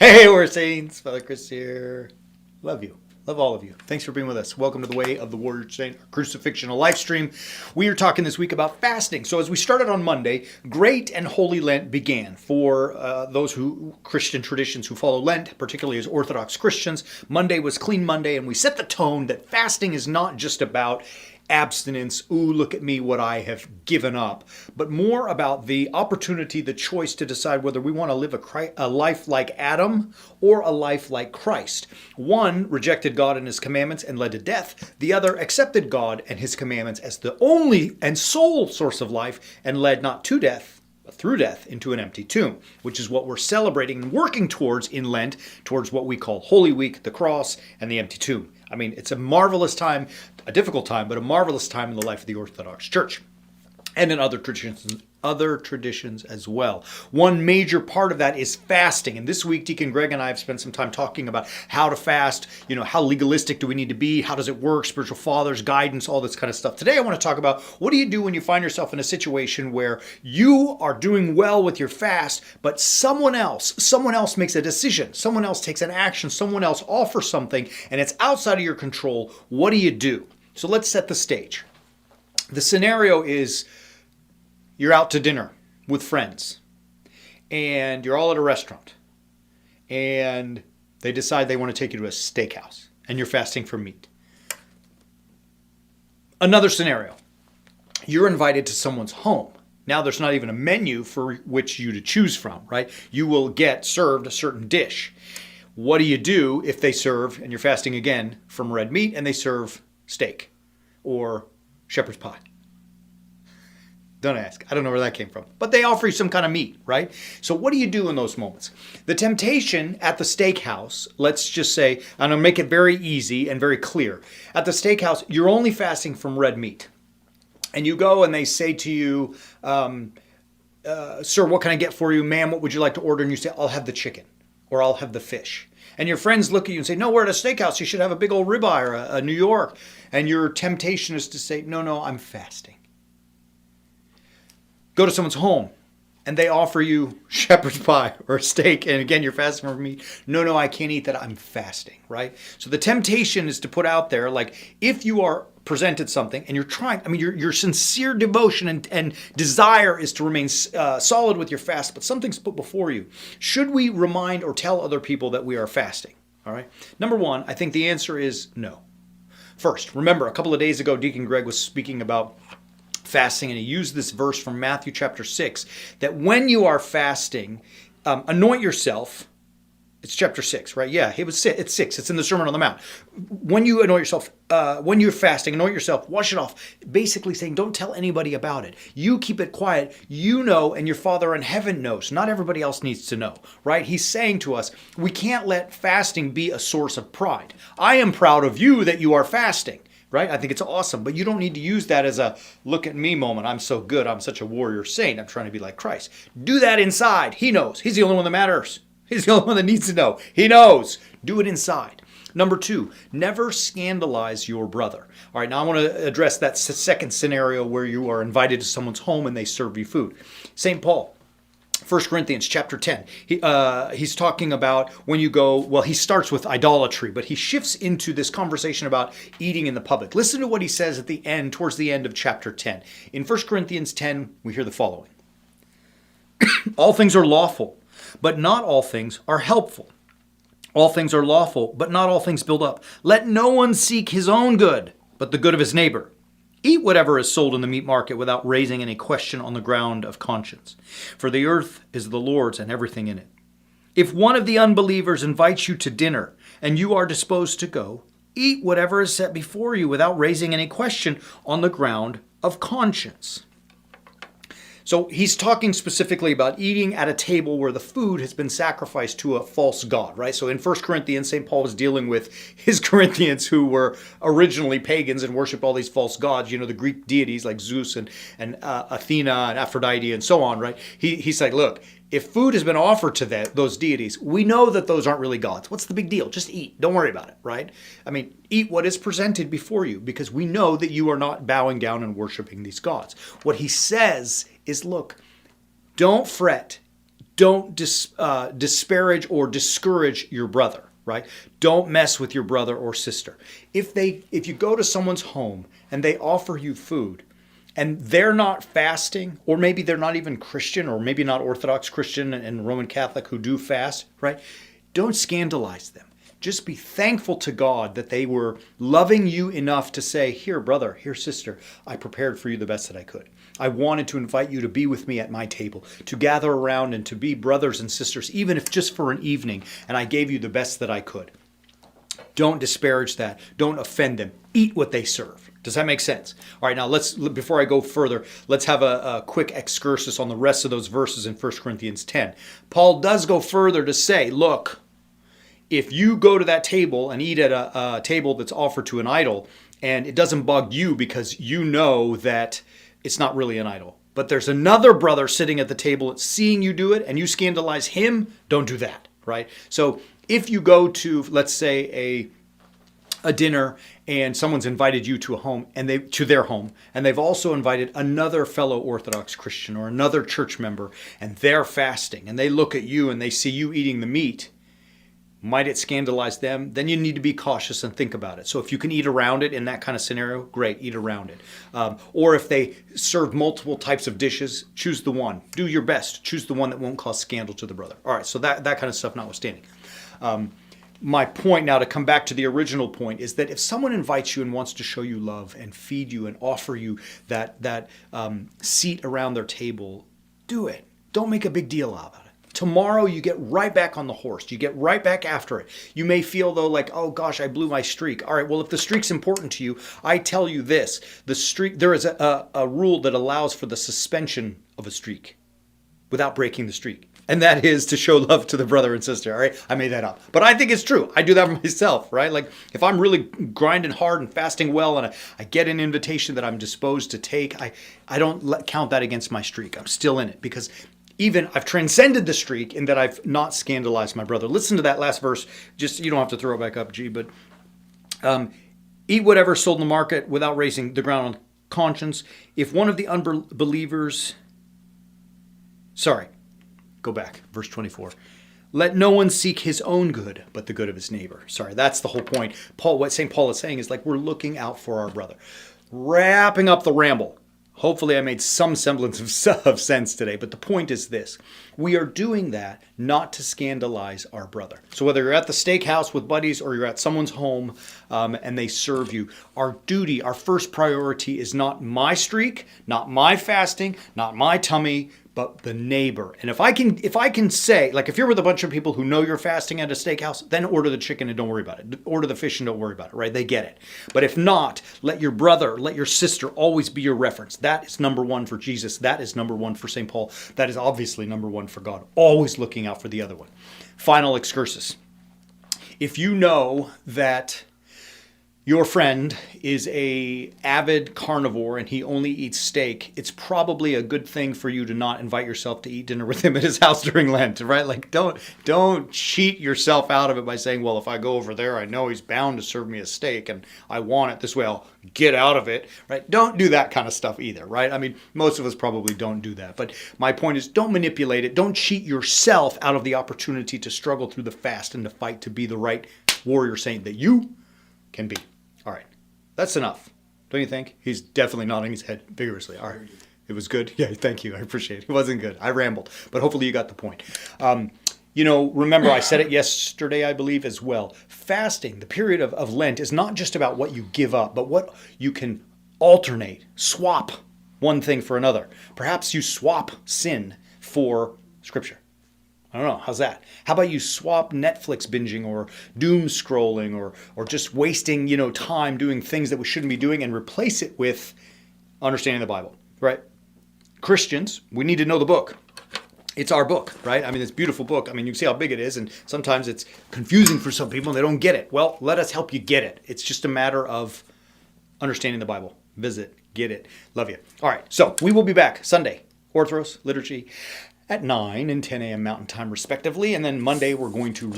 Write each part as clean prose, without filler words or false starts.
Hey, we're Saints. Father Chris here. Love you. Love all of you. Thanks for being with us. Welcome to the Way of the Warrior Saint, our crucifixion, live stream. We are talking this week about fasting. So as we started on Monday, Great and Holy Lent began for those Christian traditions who follow Lent, particularly as Orthodox Christians. Monday was Clean Monday, and we set the tone that fasting is not just about abstinence, ooh, look at me, what I have given up, but more about the opportunity, the choice to decide whether we want to live a life like Adam or a life like Christ. One rejected God and his commandments and led to death. The other accepted God and his commandments as the only and sole source of life and led not to death, but through death into an empty tomb, which is what we're celebrating and working towards in Lent, towards what we call Holy Week, the cross, and the empty tomb. I mean, it's a marvelous time, a difficult time, but a marvelous time in the life of the Orthodox Church and in other traditions as well. One major part of that is fasting. And this week, Deacon Greg and I have spent some time talking about how to fast, how legalistic do we need to be? How does it work? Spiritual fathers, guidance, all this kind of stuff. Today, I want to talk about what do you do when you find yourself in a situation where you are doing well with your fast, but someone else makes a decision. Someone else takes an action. Someone else offers something, and it's outside of your control. What do you do? So let's set the stage. The scenario is you're out to dinner with friends and you're all at a restaurant and they decide they want to take you to a steakhouse and you're fasting from meat. Another scenario, you're invited to someone's home. Now there's not even a menu for which you to choose from, right? You will get served a certain dish. What do you do if they serve, and you're fasting again, from red meat and they serve steak or shepherd's pie? Don't ask. I don't know where that came from. But they offer you some kind of meat, right? So what do you do in those moments? The temptation at the steakhouse, let's just say, and I'll make it very easy and very clear. At the steakhouse, you're only fasting from red meat. And you go and they say to you, sir, what can I get for you? Ma'am, what would you like to order? And you say, I'll have the chicken or I'll have the fish. And your friends look at you and say, no, we're at a steakhouse. You should have a big old ribeye or a New York. And your temptation is to say, no, I'm fasting. Go to someone's home and they offer you shepherd's pie or a steak. And again, you're fasting from meat. No, I can't eat that. I'm fasting, right? So the temptation is to put out there, like, if you are presented something and you're trying, your sincere devotion and desire is to remain solid with your fast, but something's put before you. Should we remind or tell other people that we are fasting? All right. Number one, I think the answer is no. First, remember a couple of days ago, Deacon Greg was speaking about fasting, and he used this verse from Matthew chapter 6, that when you are fasting, anoint yourself. It's chapter 6, right? Yeah, it's 6. It's in the Sermon on the Mount. When you anoint yourself, when you're fasting, anoint yourself, wash it off. Basically saying, don't tell anybody about it. You keep it quiet. You know, and your Father in heaven knows. Not everybody else needs to know, right? He's saying to us, we can't let fasting be a source of pride. I am proud of you that you are fasting. Right? I think it's awesome, but you don't need to use that as a look at me moment. I'm so good. I'm such a warrior saint. I'm trying to be like Christ. Do that inside. He knows. He's the only one that matters. He's the only one that needs to know. He knows. Do it inside. Number two, never scandalize your brother. All right, now I want to address that second scenario where you are invited to someone's home and they serve you food. St. Paul, 1 Corinthians chapter 10, he's talking about when you go, well, he starts with idolatry, but he shifts into this conversation about eating in the public. Listen to what he says at the end, towards the end of chapter 10. In 1 Corinthians 10, we hear the following. All things are lawful, but not all things are helpful. All things are lawful, but not all things build up. Let no one seek his own good, but the good of his neighbor. Eat whatever is sold in the meat market without raising any question on the ground of conscience. For the earth is the Lord's and everything in it. If one of the unbelievers invites you to dinner and you are disposed to go, eat whatever is set before you without raising any question on the ground of conscience. So he's talking specifically about eating at a table where the food has been sacrificed to a false god, right? So in 1 Corinthians, St. Paul was dealing with his Corinthians who were originally pagans and worshiped all these false gods, the Greek deities like Zeus and Athena and Aphrodite and so on, right? He's like, look, if food has been offered to those deities, we know that those aren't really gods. What's the big deal? Just eat. Don't worry about it, right? Eat what is presented before you because we know that you are not bowing down and worshiping these gods. What he says is, look, don't fret. don't disparage or discourage your brother, right? Don't mess with your brother or sister. If you go to someone's home and they offer you food and they're not fasting, or maybe they're not even Christian, or maybe not Orthodox Christian and Roman Catholic who do fast, right? Don't scandalize them. Just be thankful to God that they were loving you enough to say, here, brother, here, sister, I prepared for you the best that I could. I wanted to invite you to be with me at my table, to gather around and to be brothers and sisters, even if just for an evening, and I gave you the best that I could. Don't disparage that. Don't offend them. Eat what they serve. Does that make sense? All right, now before I go further, let's have a quick excursus on the rest of those verses in 1 Corinthians 10. Paul does go further to say, look, if you go to that table and eat at a table that's offered to an idol, and it doesn't bug you because you know that it's not really an idol, but there's another brother sitting at the table seeing you do it and you scandalize him, don't do that, right? So if you go to, let's say, a dinner and someone's invited you to to their home, and they've also invited another fellow Orthodox Christian or another church member, and they're fasting, and they look at you and they see you eating the meat, might it scandalize them? Then you need to be cautious and think about it. So if you can eat around it in that kind of scenario, great, eat around it. Or if they serve multiple types of dishes, choose the one. Do your best. Choose the one that won't cause scandal to the brother. All right, so that kind of stuff notwithstanding. My point now, to come back to the original point, is that if someone invites you and wants to show you love and feed you and offer you that seat around their table, do it. Don't make a big deal about it. Tomorrow you get right back on the horse. You get right back after it. You may feel though like, oh gosh, I blew my streak. All right, well, if the streak's important to you, I tell you this. The streak, there is a rule that allows for the suspension of a streak without breaking the streak. And that is to show love to the brother and sister. All right, I made that up. But I think it's true. I do that myself, right? Like if I'm really grinding hard and fasting well and I get an invitation that I'm disposed to take, I don't count that against my streak. I'm still in it because even I've transcended the streak in that I've not scandalized my brother. Listen to that last verse. Just, you don't have to throw it back up, G, but eat whatever sold in the market without raising the ground on conscience. If one of the unbelievers, go back, verse 24. Let no one seek his own good, but the good of his neighbor. Sorry, that's the whole point. What St. Paul is saying is like we're looking out for our brother. Wrapping up the ramble. Hopefully I made some semblance of sense today, but the point is this. We are doing that not to scandalize our brother. So whether you're at the steakhouse with buddies or you're at someone's home and they serve you, our duty, our first priority is not my streak, not my fasting, not my tummy, but the neighbor. And if I can say, like if you're with a bunch of people who know you're fasting at a steakhouse, then order the chicken and don't worry about it. Order the fish and don't worry about it, right? They get it. But if not, let your brother, let your sister always be your reference. That is number one for Jesus. That is number one for St. Paul. That is obviously number one for God. Always looking out for the other one. Final excursus. If you know that your friend is an avid carnivore and he only eats steak, it's probably a good thing for you to not invite yourself to eat dinner with him at his house during Lent, right? Like don't cheat yourself out of it by saying, well, if I go over there, I know he's bound to serve me a steak and I want it this way, I'll get out of it, right? Don't do that kind of stuff either, right? I mean, most of us probably don't do that. But my point is, don't manipulate it. Don't cheat yourself out of the opportunity to struggle through the fast and to fight to be the right warrior saint that you can be. All right. That's enough. Don't you think? He's definitely nodding his head vigorously. All right. It was good. Yeah, thank you. I appreciate it. It wasn't good. I rambled. But hopefully you got the point. Remember I said it yesterday, I believe, as well. Fasting, the period of Lent, is not just about what you give up, but what you can alternate, swap one thing for another. Perhaps you swap sin for Scripture. I don't know. How's that? How about you swap Netflix binging or doom scrolling or just wasting, time doing things that we shouldn't be doing and replace it with understanding the Bible, right? Christians, we need to know the book. It's our book, right? I mean, it's a beautiful book. I mean, you can see how big it is, and sometimes it's confusing for some people and they don't get it. Well, let us help you get it. It's just a matter of understanding the Bible. Visit, get it. Love you. All right, so we will be back Sunday, Orthros, liturgy, at 9 and 10 a.m. Mountain Time, respectively. And then Monday, we're going to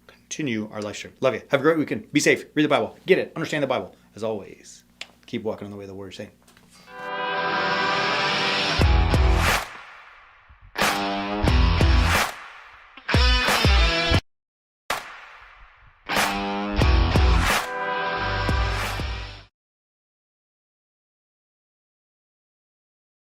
continue our live stream. Love you. Have a great weekend. Be safe. Read the Bible. Get it. Understand the Bible. As always, keep walking on the way of the warrior saint.